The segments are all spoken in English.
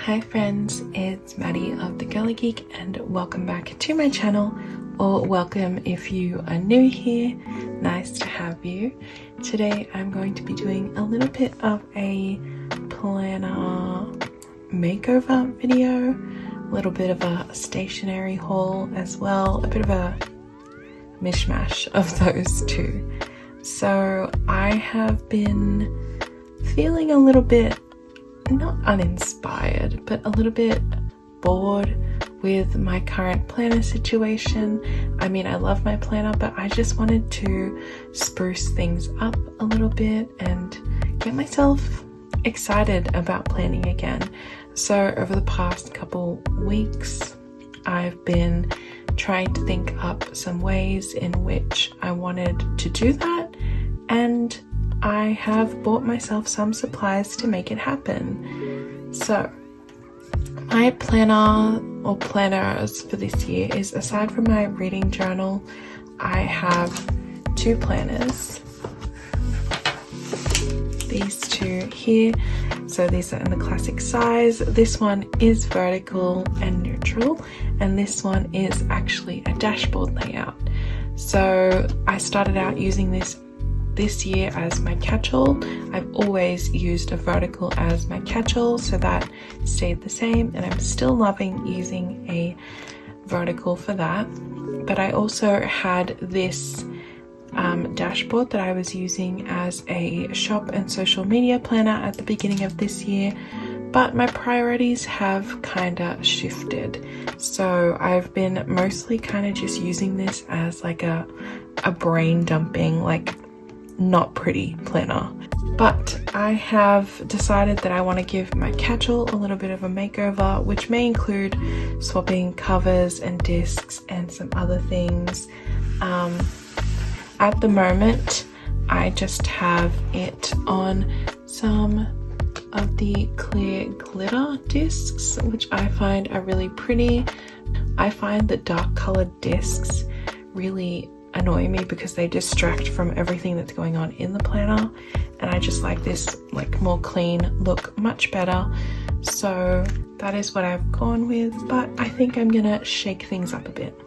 Hi friends, it's Maddie of The Girly Geek and welcome back to my channel, or welcome if you are new here. Nice to have you. Today I'm going to be doing a little bit of a planner makeover video, a little bit of a stationery haul as well, a bit of a mishmash of those two. So I have been feeling a little bit not uninspired, but a little bit bored with my current planner situation. I mean, I love my planner, but I just wanted to spruce things up a little bit and get myself excited about planning again. So over the past couple weeks, I've been trying to think up some ways in which I wanted to do that, and I have bought myself some supplies to make it happen. So my planner or planners for this year is, aside from my reading journal, I have two planners. These two here. So these are in the classic size. This one is vertical and neutral, and this one is actually a dashboard layout. So I started out using this year as my catch-all. I've always used a vertical as my catch-all, so that stayed the same, and I'm still loving using a vertical for that. But I also had this dashboard that I was using as a shop and social media planner at the beginning of this year, but my priorities have kind of shifted. So I've been mostly kind of just using this as like a brain dumping, like not pretty planner. But I have decided that I want to give my catch-all a little bit of a makeover, which may include swapping covers and discs and some other things. At the moment, I just have it on some of the clear glitter discs, which I find are really pretty. I find that dark colored discs really annoy me because they distract from everything that's going on in the planner, and I just like this like more clean look much better. So that is what I've gone with, but I think I'm gonna shake things up a bit.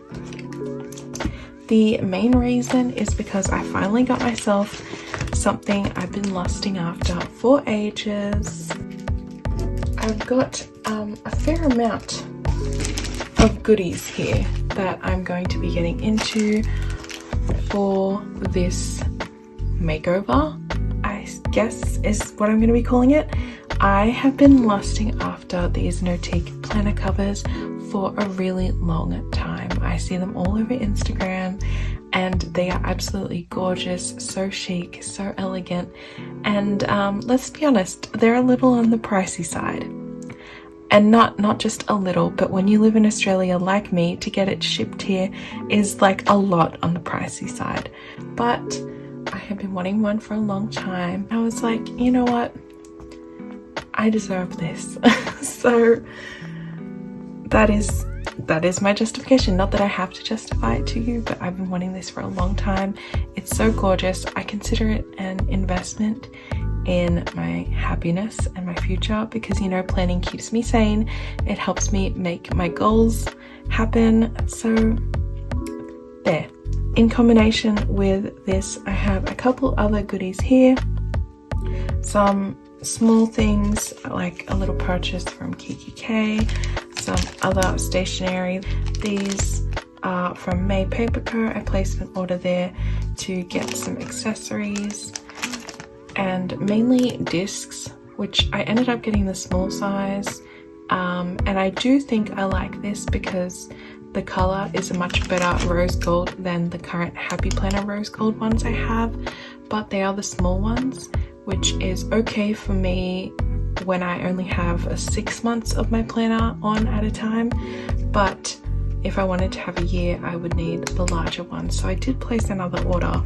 The main reason is because I finally got myself something I've been lusting after for ages. I've got a fair amount of goodies here that I'm going to be getting into for this makeover, I guess is what I'm going to be calling it. I have been lusting after these Notiq planner covers for a really long time. I see them all over Instagram and they are absolutely gorgeous, so chic, so elegant, and let's be honest, they're a little on the pricey side. And not just a little, but when you live in Australia like me, to get it shipped here is like a lot on the pricey side. But I have been wanting one for a long time. I was like, you know what? I deserve this. So that is my justification. Not that I have to justify it to you, but I've been wanting this for a long time. It's so gorgeous. I consider it an investment in my happiness and my future, because you know, planning keeps me sane. It helps me make my goals happen. So there. In combination with this, I have a couple other goodies here. Some small things like a little purchase from Kiki, some other stationery. These are from May Paper Co. I placed an order there to get some accessories and mainly discs, which I ended up getting the small size, and I do think I like this because the color is a much better rose gold than the current Happy Planner rose gold ones I have, but they are the small ones, which is okay for me when I only have 6 months of my planner on at a time. But if I wanted to have a year, I would need the larger one, so I did place another order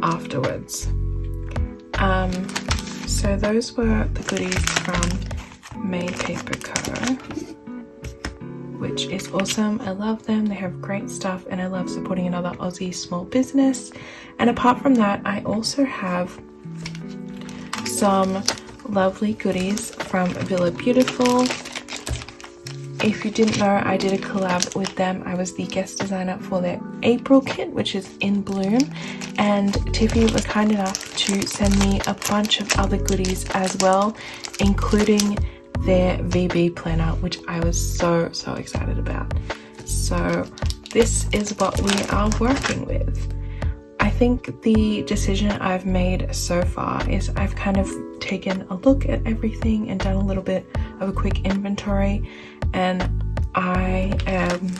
afterwards. So those were the goodies from May Paper Co., which is awesome. I love them. They have great stuff, and I love supporting another Aussie small business. And apart from that, I also have some lovely goodies from Villa Beautiful. if you didn't know, I did a collab with them. I was the guest designer for their April kit, which is in Bloom, and Tiffy was kind enough to send me a bunch of other goodies as well, including their VB planner, which I was so excited about. So this is what we are working with. I think the decision I've made so far is I've kind of taken a look at everything and done a little bit of a quick inventory, and I am,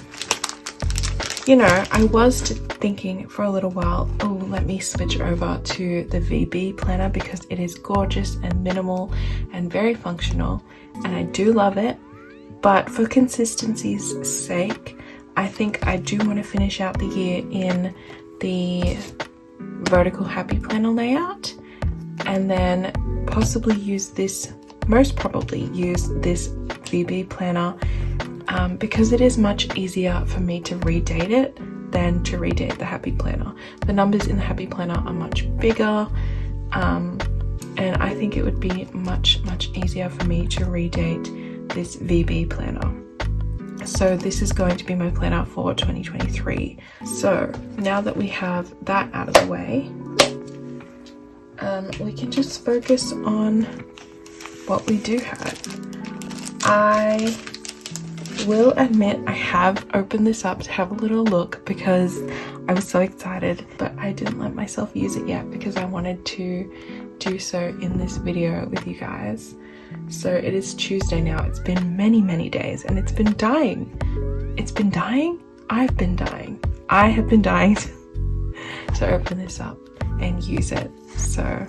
you know, I was thinking for a little while, oh, let me switch over to the VB planner because it is gorgeous and minimal and very functional, and I do love it. But for consistency's sake, I think I do want to finish out the year in the vertical happy planner layout, and then possibly use this, most probably use this VB planner because it is much easier for me to redate it than to redate the happy planner. The numbers in the happy planner are much bigger, and I think it would be much easier for me to redate this VB planner. So this is going to be my planner for 2023. So now that we have that out of the way, we can just focus on what we do have. I will admit I have opened this up to have a little look because I was so excited, but I didn't let myself use it yet because I wanted to do so in this video with you guys. So it is Tuesday now. It's been many days and it's been dying. It's been dying? I've been dying. I have been dying to open this up and use it. So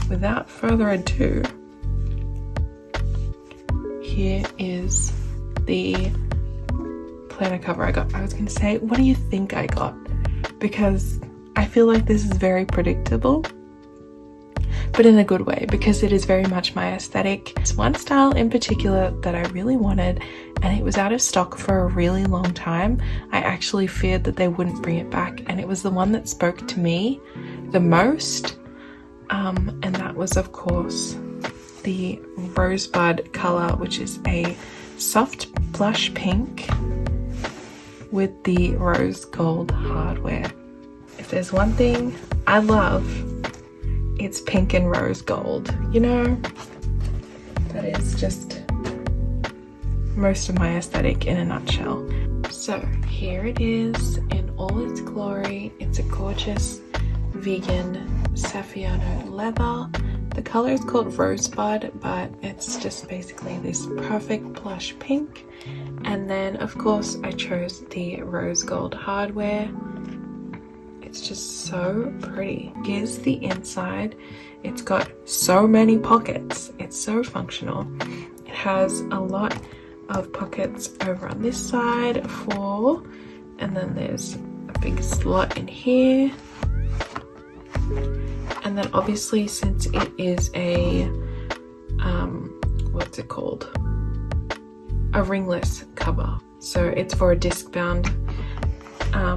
without further ado, here is the planner cover I got. I was going to say, what do you think I got? Because I feel like this is very predictable, but in a good way, because it is very much my aesthetic. There's one style in particular that I really wanted, and it was out of stock for a really long time. I actually feared that they wouldn't bring it back, and it was the one that spoke to me the most, and that was of course the Rosebud color, which is a soft blush pink with the rose gold hardware. If there's one thing I love, it's pink and rose gold. You know, that is just most of my aesthetic in a nutshell. So here it is in all its glory. It's a gorgeous vegan Saffiano leather. The color is called Rosebud, but it's just basically this perfect blush pink. And then of course I chose the rose gold hardware. It's just so pretty. Here's the inside. It's got so many pockets. It's so functional. It has a lot of pockets over on this side and then there's a big slot in here. And then obviously, since it is a, what's it called? A ringless cover. So it's for a disc bound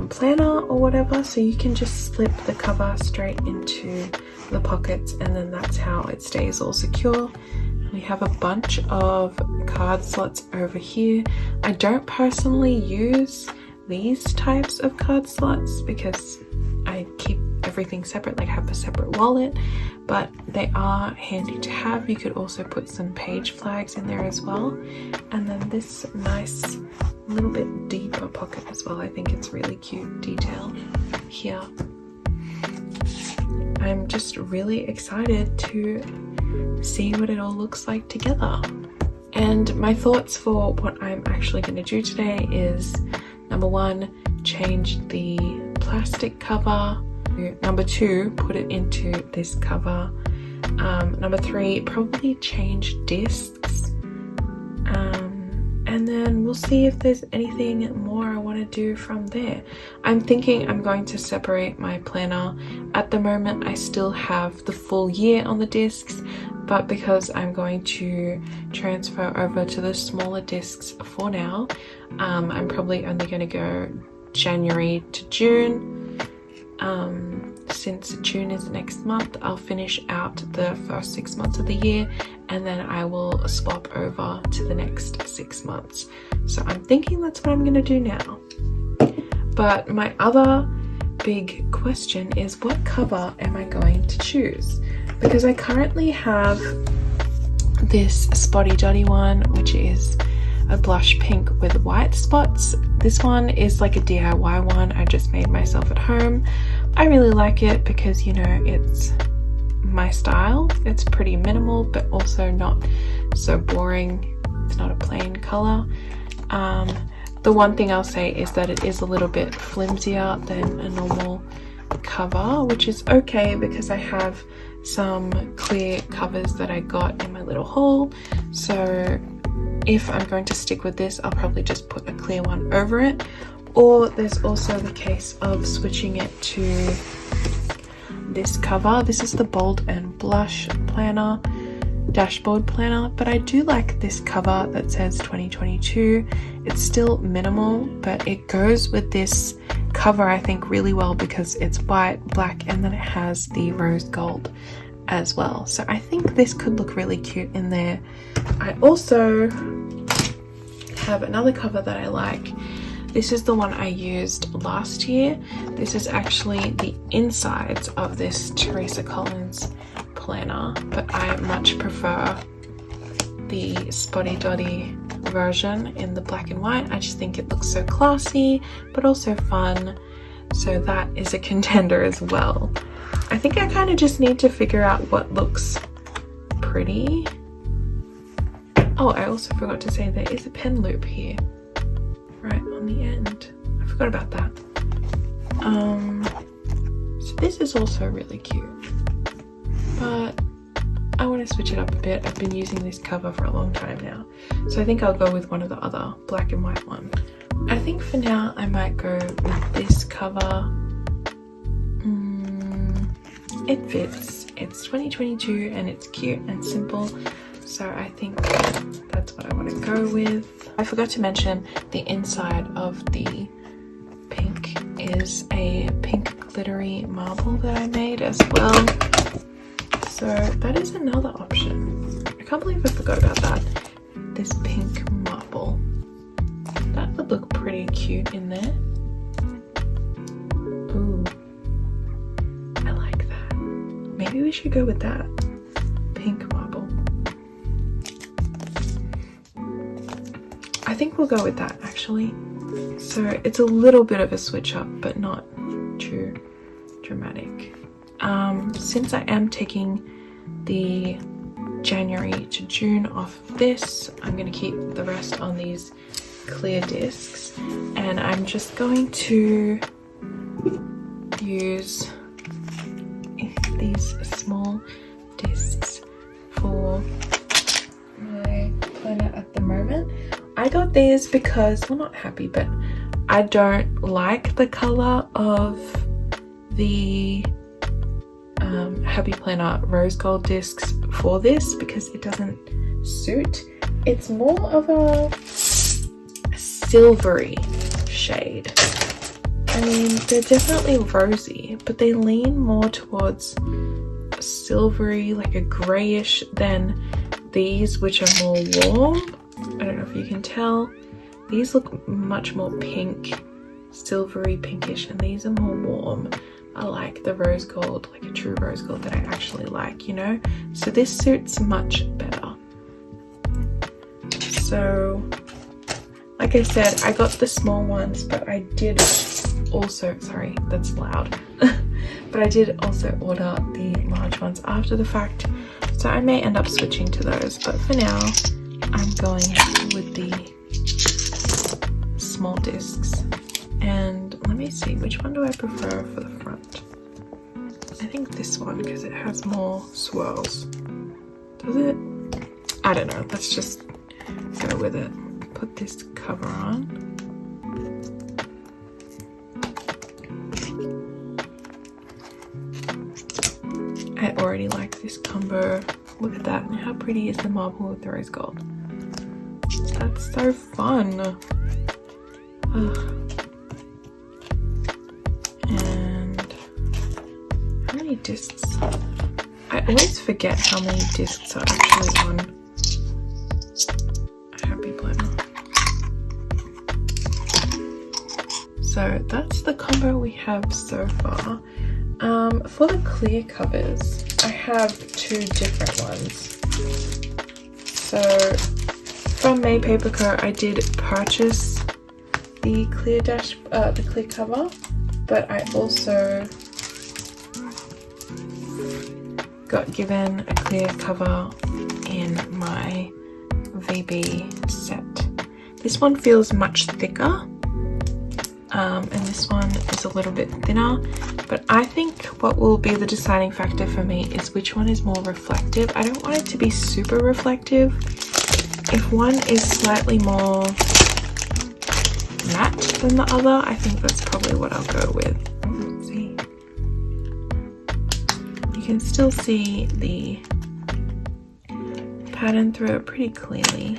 planner or whatever, so you can just slip the cover straight into the pockets, and then that's how it stays all secure. We have a bunch of card slots over here. I don't personally use these types of card slots because I keep everything separate, like have a separate wallet, but they are handy to have. You could also put some page flags in there as well, and then this nice little bit deeper pocket as well. I think it's really cute detail here. I'm just really excited to see what it all looks like together. And my thoughts for what I'm actually going to do today is, number one, change the plastic cover. Number two, put it into this cover. Number three, probably change discs. And then we'll see if there's anything more I want to do from there. I'm thinking I'm going to separate my planner. At the moment, I still have the full year on the discs, but because I'm going to transfer over to the smaller discs for now, I'm probably only going to go January to June. since June is next month, I'll finish out the first 6 months of the year, and then I will swap over to the next 6 months. So I'm thinking that's what I'm going to do now. But my other big question is, what cover am I going to choose? Because I currently have this Spotty Dotty one, which is a blush pink with white spots. This one is like a DIY one I just made myself at home. I really like it because, you know, it's my style. It's pretty minimal, but also not so boring. It's not a plain color. The one thing I'll say is that it is a little bit flimsier than a normal cover, which is okay because I have some clear covers that I got in my little haul. So if I'm going to stick with this, I'll probably just put a clear one over it. Or there's also the case of switching it to this cover. This is the Bold and Blush planner, dashboard planner, but I do like this cover that says 2022. It's still minimal, but it goes with this cover I think really well because it's white, black, and then it has the rose gold as well. So I think this could look really cute in there. I also have another cover that I like. This is the one I used last year. This is actually the insides of this Teresa Collins planner, but I much prefer the Spotty Dotty version in the black and white. I just think it looks so classy, but also fun. So that is a contender as well. I think I kind of just need to figure out what looks pretty. Oh, I also forgot to say there is a pen loop here, right on the end. I forgot about that. So this is also really cute, but I want to switch it up a bit. I've been using this cover for a long time now, so I think I'll go with one of the other black and white one. I think for now I might go with this cover. It fits. It's 2022 and it's cute and simple, so I think that's what I want to go with. I forgot to mention the inside of the pink is a pink glittery marble that I made as well. So that is another option. I can't believe I forgot about that. This pink marble. That would look pretty cute in there. Ooh. I like that. Maybe we should go with that. Pink marble. I think we'll go with that actually. So it's a little bit of a switch up, but not too dramatic. Since I am taking the January to June off this, I'm going to keep the rest on these clear discs, and I'm just going to use these small discs for my planner at the moment. I got these because, well, not happy, but I don't like the color of the Happy Planner rose gold discs for this because it doesn't suit. It's more of a silvery shade. I mean, they're definitely rosy, but they lean more towards silvery, like a grayish, than these, which are more warm. I don't know if you can tell. These look much more pink, silvery pinkish, and these are more warm. I like the rose gold, like a true rose gold that I actually like, you know? So this suits much better. So, like I said, I got the small ones, but I did also, sorry, that's loud. But I did also order the large ones after the fact. So I may end up switching to those, but for now, I'm going with the small discs. And let me see, which one do I prefer for the front? I think this one because it has more swirls. Does it? I don't know. Let's just go with it. Put this cover on. I already like this combo. Look at that. How pretty is the marble with the rose gold? That's so fun. Ugh. And discs. I always forget how many discs are actually on a Happy Planner. So that's the combo we have so far. For the clear covers, I have two different ones. So from May Paper Co, I did purchase the clear cover, but I also got given a clear cover in my VB set. This one feels much thicker, and this one is a little bit thinner, but I think what will be the deciding factor for me is which one is more reflective. I don't want it to be super reflective. If one is slightly more matte than the other, I think that's probably what I'll go with. Let's see. You can still see the pattern through it pretty clearly.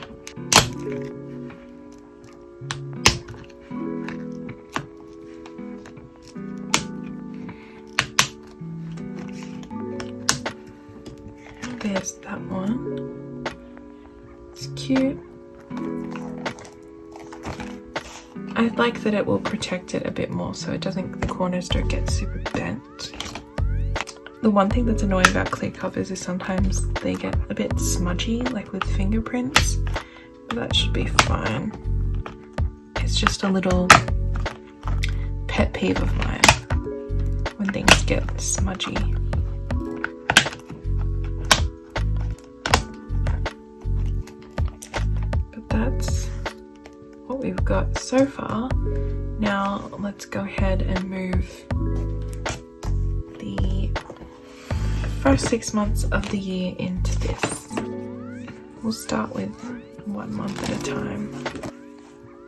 There's that one. It's cute. I like that it will protect it a bit more so it doesn't, the corners don't get super bent. The one thing that's annoying about clear covers is sometimes they get a bit smudgy, like with fingerprints, but that should be fine. It's just a little pet peeve of mine when things get smudgy. But that's what we've got so far. Now let's go ahead and move the first 6 months of the year into this. We'll start with 1 month at a time.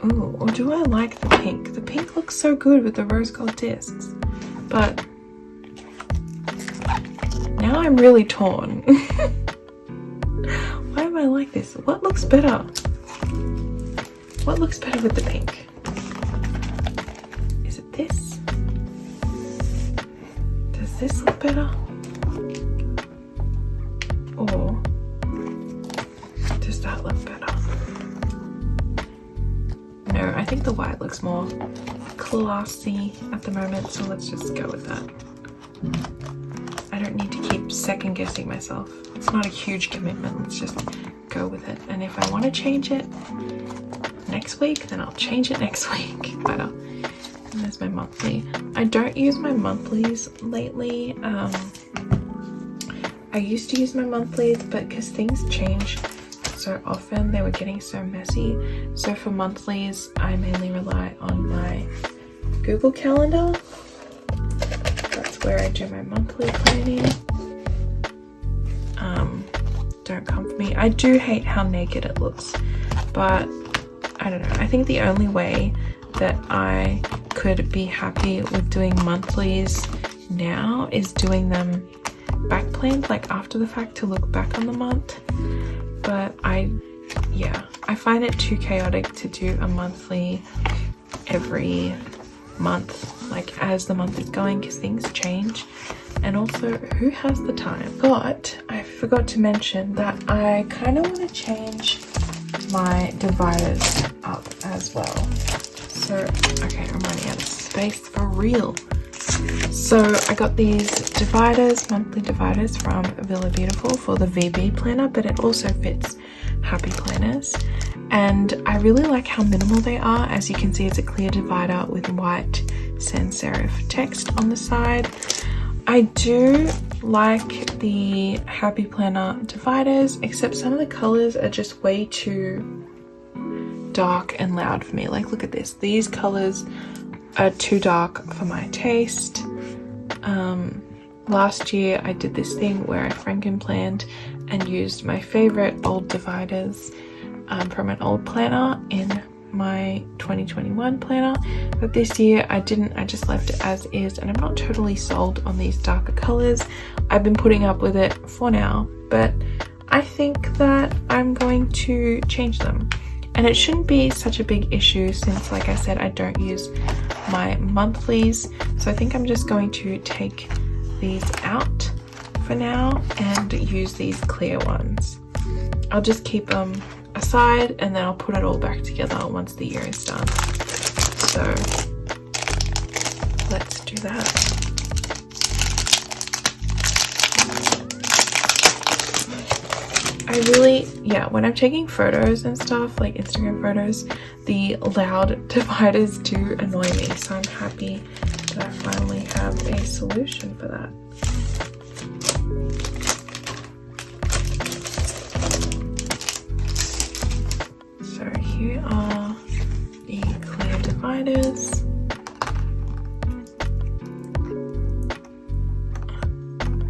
Ooh, or do I like the pink? The pink looks so good with the rose gold discs, but now I'm really torn. Why am I like this? What looks better? What looks better with the pink? Is it this? Does this look better? Or does that look better? No, I think the white looks more classy at the moment, so let's just go with that. I don't need to keep second guessing myself. It's not a huge commitment, let's just go with it. And if I want to change it next week, then I'll change it next week. Better. And there's my monthly. I don't use my monthlies lately. I used to use my monthlies, but because things change so often, they were getting so messy. So for monthlies, I mainly rely on my Google Calendar. That's where I do my monthly planning. Don't come for me. I do hate how naked it looks, but I don't know. I think the only way that I could be happy with doing monthlies now is doing them back planned, like after the fact, to look back on the month. But I find it too chaotic to do a monthly every month, like as the month is going, because things change. And also, who has the time? But I forgot to mention that I kind of want to change my dividers up as well. So, okay, I'm running out of space for real. So I got these dividers, monthly dividers from Villa Beautiful for the VB planner, but it also fits Happy Planners. And I really like how minimal they are. As you can see, it's a clear divider with white sans serif text on the side. I do like the Happy Planner dividers, except some of the colors are just way too dark and loud for me. Like, look at this. These colors are too dark for my taste. Last year I did this thing where I frankenplanned and used my favorite old dividers from an old planner in my 2021 planner, but this year I didn't. I just left it as is, and I'm not totally sold on these darker colors. I've been putting up with it for now, but I think that I'm going to change them, and it shouldn't be such a big issue since, like I said, I don't use my monthlies. So I think I'm just going to take these out for now and use these clear ones. I'll just keep them aside and then I'll put it all back together once the year is done. So let's do that. When I'm taking photos and stuff, like Instagram photos, the loud dividers do annoy me. So I'm happy that I finally have a solution for that. So here are the clear dividers.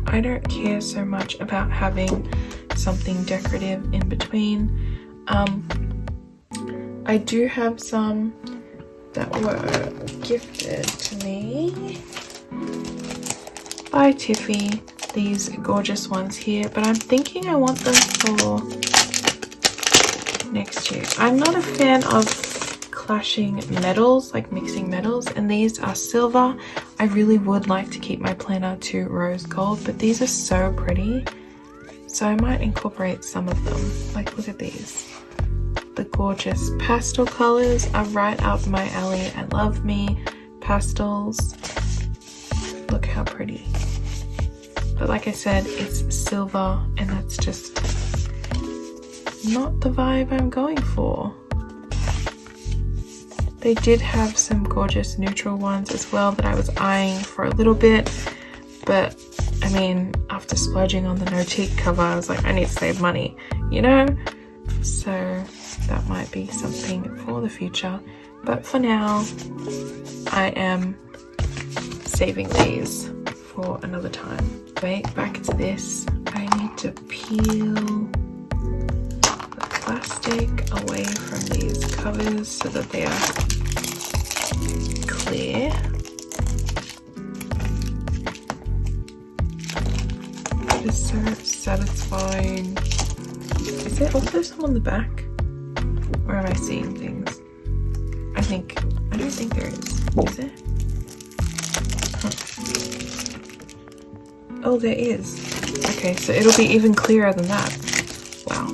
I don't care so much about having something decorative in between. I do have some that were gifted to me by Tiffy, these gorgeous ones here, but I'm thinking I want them for next year. I'm not a fan of clashing metals, like mixing metals, and these are silver. I really would like to keep my planner to rose gold, but these are so pretty. So I might incorporate some of them. Like, look at these. The gorgeous pastel colors are right up my alley. I love me pastels. Look how pretty. But like I said, it's silver and that's just not the vibe I'm going for. They did have some gorgeous neutral ones as well that I was eyeing for a little bit, but I mean, after splurging on the Notiq cover, I was like, I need to save money, you know? So that might be something for the future. But for now, I am saving these for another time. Wait, back to this. I need to peel the plastic away from these covers so that they are clear. It is so satisfying. Is there also some on the back? Or am I seeing things? I don't think there is. Is there? Huh. Oh, there is. Okay, so it'll be even clearer than that. Wow.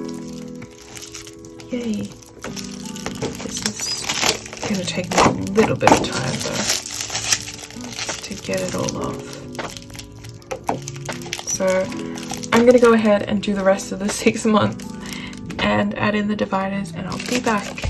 Yay. This is gonna take me a little bit of time though to get it all off. So I'm gonna go ahead and do the rest of the 6 months and add in the dividers and I'll be back.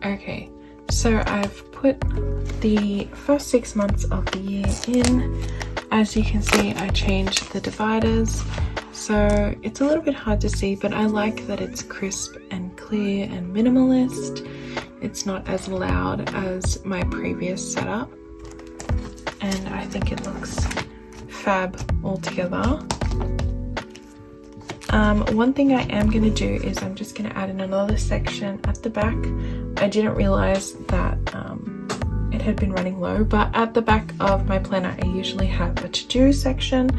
Okay, so I've put the first 6 months of the year in. As you can see, I changed the dividers, so it's a little bit hard to see, but I like that it's crisp and clear and minimalist. It's not as loud as my previous setup, and I think it looks fab altogether. One thing I am going to do is I'm just going to add in another section at the back. I didn't realize that it had been running low, but at the back of my planner I usually have a to-do section.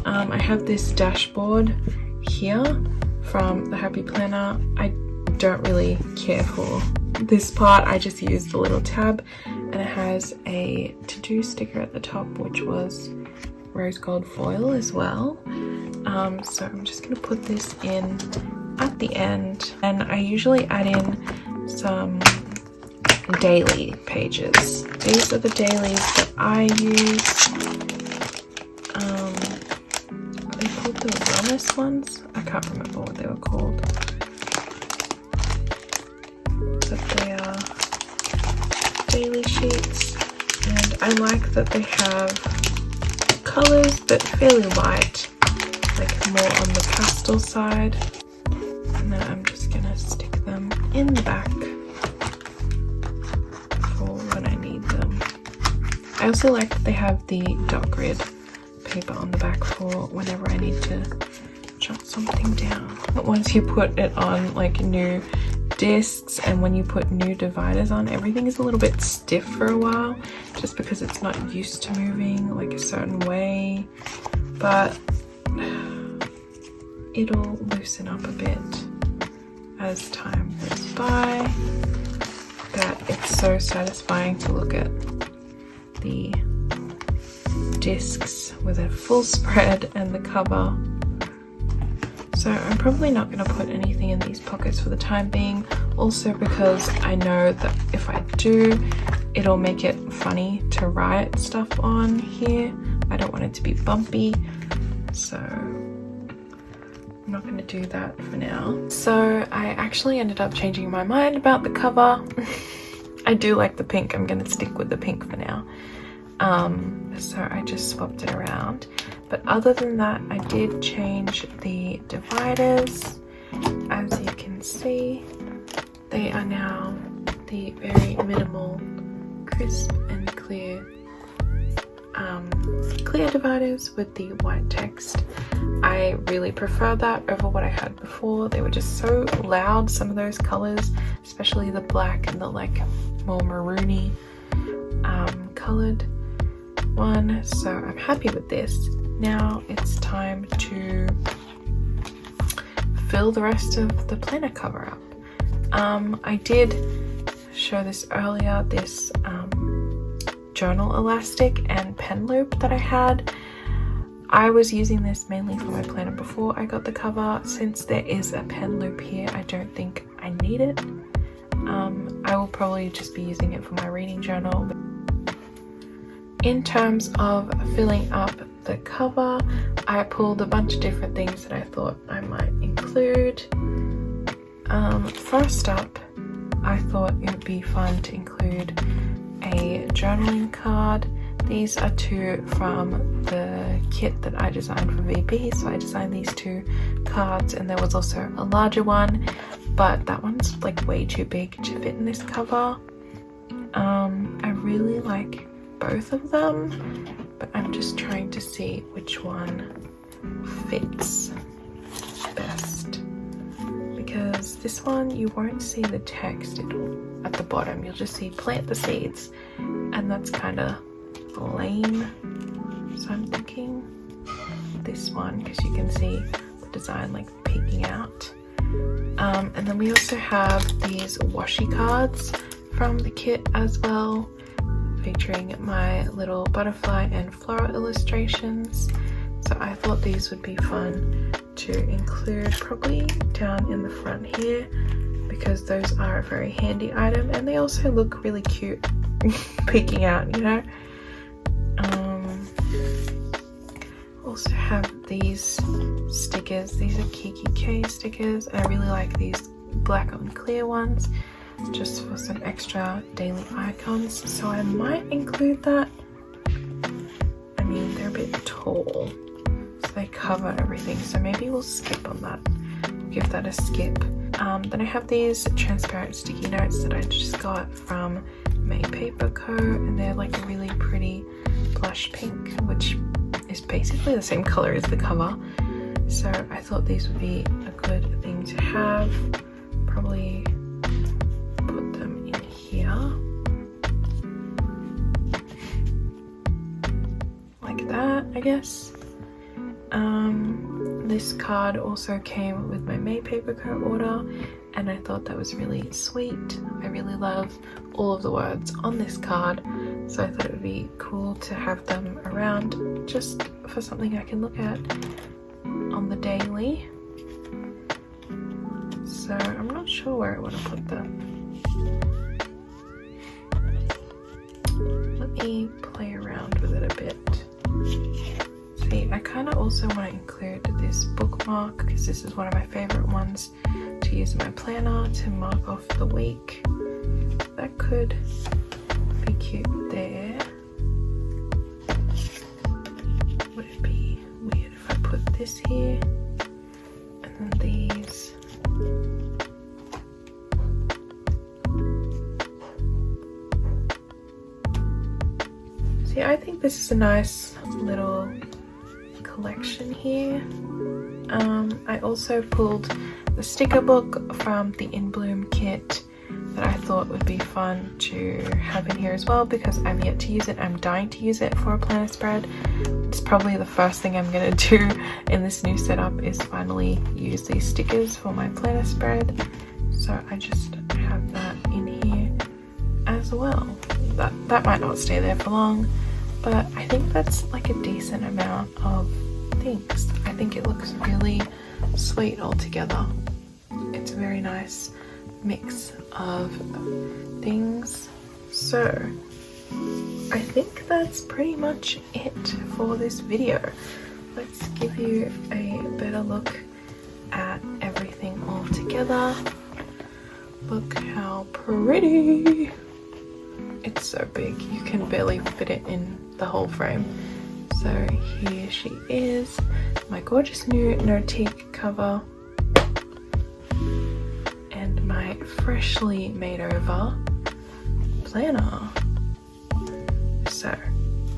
I have this dashboard here from the Happy Planner. I don't really care for this part. I just use the little tab, and it has a to-do sticker at the top, which was rose gold foil as well. So I'm just going to put this in at the end, and I usually add in some daily pages. These are the dailies that I use. Are they called the wellness ones? I can't remember what they were called. But they are daily sheets, and I like that they have colors but fairly light, like more on the pastel side. And then I'm just gonna stick them in the back for when I need them. I also like that they have the dot grid paper on the back for whenever I need to jot something down. But once you put it on like new discs and when you put new dividers on, everything is a little bit stiff for a while just because it's not used to moving like a certain way, but it'll loosen up a bit as time goes by. But it's so satisfying to look at the discs with a full spread and the cover. So I'm probably not going to put anything in these pockets for the time being, also because I know that if I do, it'll make it funny to write stuff on here. I don't want it to be bumpy, so I'm not going to do that for now. So I actually ended up changing my mind about the cover. I do like the pink. I'm going to stick with the pink for now. So I just swapped it around. But other than that, I did change the dividers. As you can see, they are now the very minimal, crisp and clear dividers with the white text. I really prefer that over what I had before. They were just so loud, some of those colors, especially the black and the like more maroony colored one. So I'm happy with this. Now it's time to fill the rest of the planner cover up. I did show this earlier, this journal elastic and pen loop that I had. I was using this mainly for my planner before I got the cover. Since there is a pen loop here, I don't think I need it. I will probably just be using it for my reading journal. In terms of filling up the cover, I pulled a bunch of different things that I thought I might include. First up, I thought it would be fun to include a journaling card. These are two from the kit that I designed for VB, so I designed these two cards, and there was also a larger one, but that one's like way too big to fit in this cover. I really like both of them, but I'm just trying to see which one fits best, because this one you won't see the text at the bottom. You'll just see plant the seeds, and that's kind of lame. So I'm thinking this one, because you can see the design like peeking out. And then we also have these washi cards from the kit as well, featuring my little butterfly and floral illustrations. So I thought these would be fun to include probably down in the front here, because those are a very handy item and they also look really cute peeking out, you know. Also have these stickers. These are Kiki K stickers, and I really like these black and clear ones just for some extra daily icons, so I might include that. I mean, they're a bit tall, so they cover everything, so maybe we'll skip on that. Give that a skip. Then I have these transparent sticky notes that I just got from Makeover Co, and they're like a really pretty blush pink, which is basically the same color as the cover. So I thought these would be a good thing to have. Probably put them in here like that, I guess. This card also came with my Makeover Co order, and I thought that was really sweet. I really love all of the words on this card, so I thought it would be cool to have them around just for something I can look at on the daily. So I'm not sure where I want to put them. Let me play around with it a bit. See, I kind of also want to include this bookmark, because this is one of my favorite ones to use in my planner to mark off the week. That could be cute there. Would it be weird if I put this here and then these? See, I think this is a nice little collection here. I also pulled the sticker book from the In Bloom kit that I thought would be fun to have in here as well, because I'm yet to use it. I'm dying to use it for a planner spread. It's probably the first thing I'm gonna do in this new setup, is finally use these stickers for my planner spread. So I just have that in here as well. That might not stay there for long, but I think that's like a decent amount of things. I think it looks really sweet all together. It's a very nice mix of things. So I think that's pretty much it for this video. Let's give you a better look at everything all together. Look how pretty. It's so big, you can barely fit it in the whole frame. So here she is, my gorgeous new Notiq cover and my freshly made over planner. So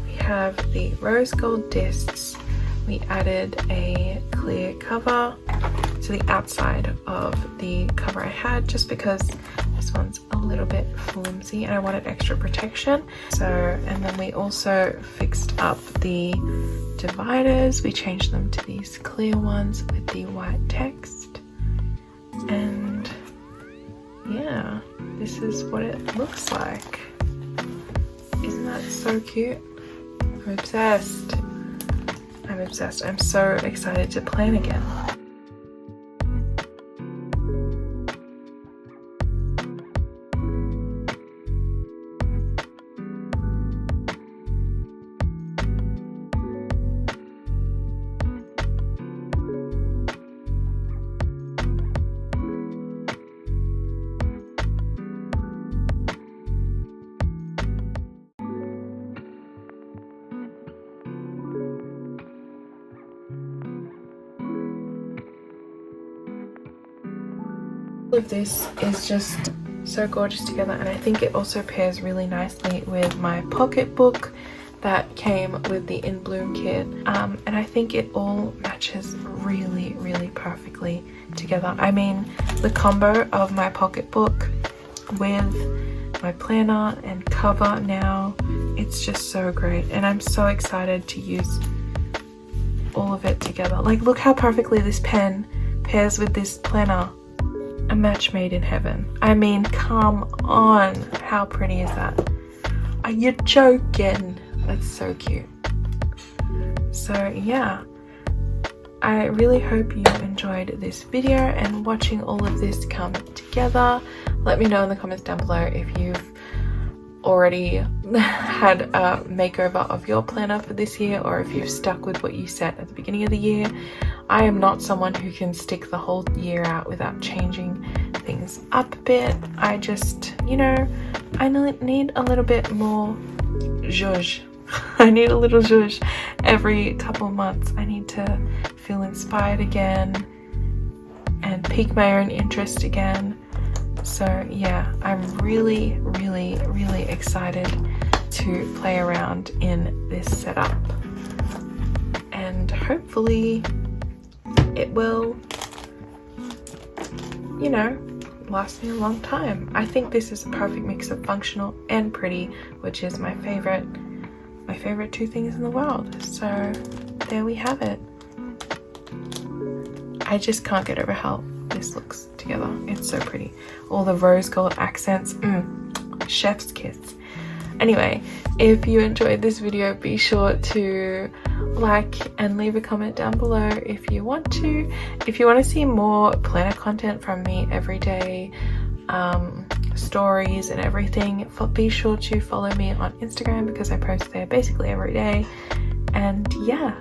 we have the rose gold discs. We added a clear cover to the outside of the cover I had, just because this one's a little bit flimsy and I wanted extra protection. So, and then we also fixed up the dividers. We changed them to these clear ones with the white text. And yeah, this is what it looks like. Isn't that so cute? I'm obsessed. I'm obsessed. I'm so excited to plan again. All of this is just so gorgeous together, and I think it also pairs really nicely with my pocketbook that came with the In Bloom kit, and I think it all matches really, really perfectly together. I mean, the combo of my pocketbook with my planner and cover now, it's just so great, and I'm so excited to use all of it together. Like, look how perfectly this pen pairs with this planner. A match made in heaven. I mean, come on, how pretty is that? Are you joking? That's so cute. So yeah, I really hope you enjoyed this video and watching all of this come together. Let me know in the comments down below if you've already had a makeover of your planner for this year, or if you've stuck with what you set at the beginning of the year. I am not someone who can stick the whole year out without changing things up a bit. I just, you know, I need a little bit more zhuzh. I need a little zhuzh every couple of months. I need to feel inspired again and pique my own interest again. So yeah, I'm really, really, really excited to play around in this setup, and hopefully it will, you know, last me a long time. I think this is a perfect mix of functional and pretty, which is my favorite two things in the world. So there we have it. I just can't get over how this looks together. It's so pretty. All the rose gold accents, chef's kiss. Anyway, if you enjoyed this video, be sure to like and leave a comment down below if you want to. If you want to see more planner content from me every day, stories and everything, be sure to follow me on Instagram, because I post there basically every day. And yeah,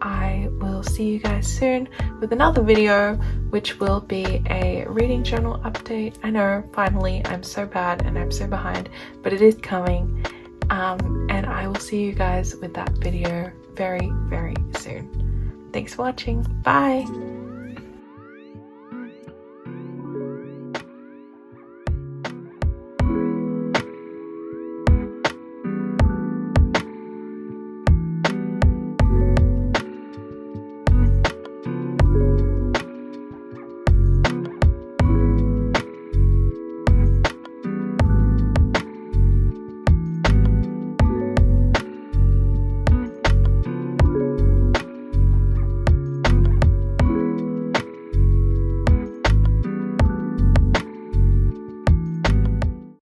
I will see you guys soon with another video, which will be a reading journal update. I know, finally, I'm so bad and I'm so behind, but it is coming. And I will see you guys with that video very, very soon. Thanks for watching. Bye.